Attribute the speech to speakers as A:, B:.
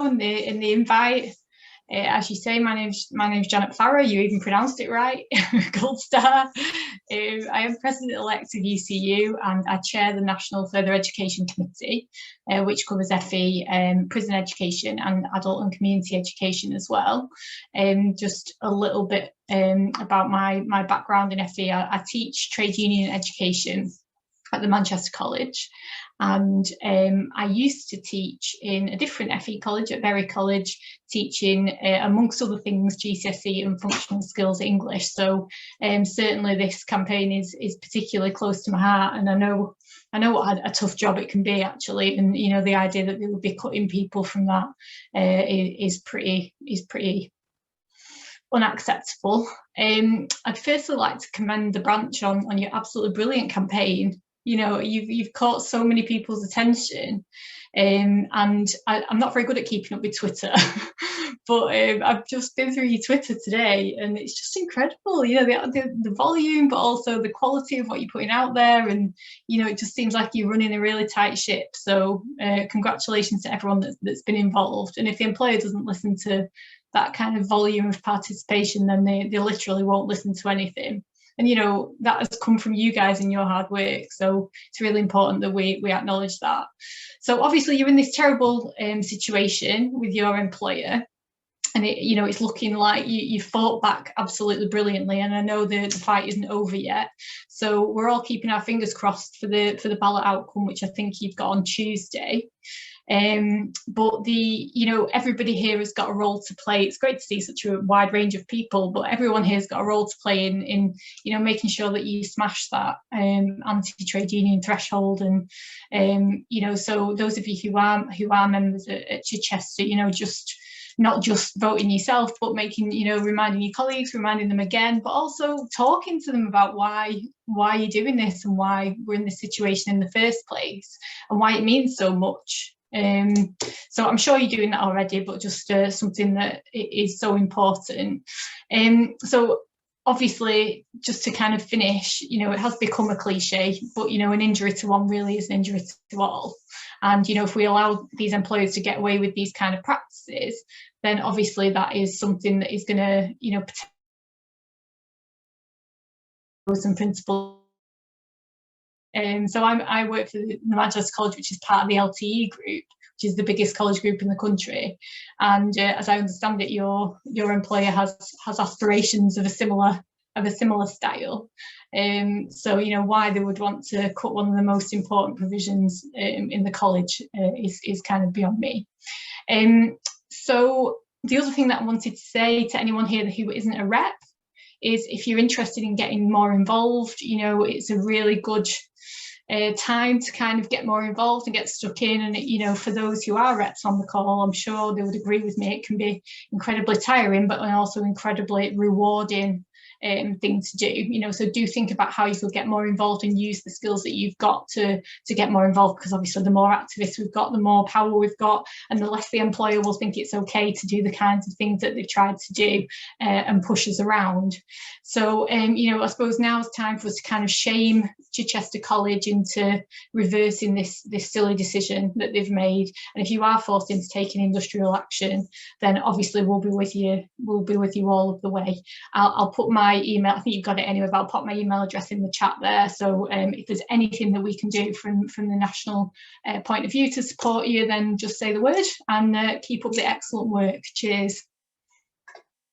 A: in the invite. As you say, my name's Janet Farrar. You even pronounced it right. Gold star. I am President-elect of UCU, and I chair the National Further Education Committee, which covers FE, prison education and adult and community education as well. Just a little bit about my background in FE. I teach trade union education at the Chichester College, and I used to teach in a different FE college at Farrar College, teaching amongst other things GCSE and functional skills English. So certainly this campaign is particularly close to my heart, and I know what a tough job it can be actually, and you know, the idea that they would be cutting people from that is pretty unacceptable. I'd firstly like to commend the branch on your absolutely brilliant campaign. You know, you've caught so many people's attention, and I'm not very good at keeping up with Twitter, but I've just been through your Twitter today, and it's just incredible. You know, the volume, but also the quality of what you're putting out there, and you know, it just seems like you're running a really tight ship. So congratulations to everyone that's been involved. And if the employer doesn't listen to that kind of volume of participation, then they literally won't listen to anything. And, you know, that has come from you guys and your hard work. So it's really important that we acknowledge that. So obviously you're in this terrible situation with your employer, and it's looking like you fought back absolutely brilliantly. And I know the fight isn't over yet. So we're all keeping our fingers crossed for the ballot outcome, which I think you've got on Tuesday. But everybody here has got a role to play. It's great to see such a wide range of people, but everyone here has got a role to play in making sure that you smash that anti-trade union threshold. And so those of you who are members at Chichester, just not just voting yourself, but reminding your colleagues, reminding them again, but also talking to them about why you're doing this and why we're in this situation in the first place and why it means so much. So I'm sure you're doing that already, but just something that is so important. So obviously, just to kind of finish, it has become a cliche, but an injury to one really is an injury to all. And if we allow these employers to get away with these kind of practices, then obviously that is something that is going to some principles. So I work for the Chichester College, which is part of the LTE group, which is the biggest college group in the country. And as I understand it, your employer has aspirations of a similar style. So why they would want to cut one of the most important provisions in the college is kind of beyond me. So the other thing that I wanted to say to anyone here who isn't a rep is, if you're interested in getting more involved, it's a really good time to kind of get more involved and get stuck in. And for those who are reps on the call, I'm sure they would agree with me, it can be incredibly tiring, but also incredibly rewarding thing to do. So do think about how you could get more involved and use the skills that you've got to get more involved, because obviously the more activists we've got, the more power we've got, and the less the employer will think it's okay to do the kinds of things that they've tried to do and push us around. So I suppose now is time for us to kind of shame Chichester College into reversing this silly decision that they've made. And if you are forced into taking industrial action, then obviously we'll be with you all of the way. I'll put my email, I think you've got it anyway, but I'll put my email address in the chat there. So if there's anything that we can do from the national point of view to support you, then just say the word, and keep up the excellent work. Cheers.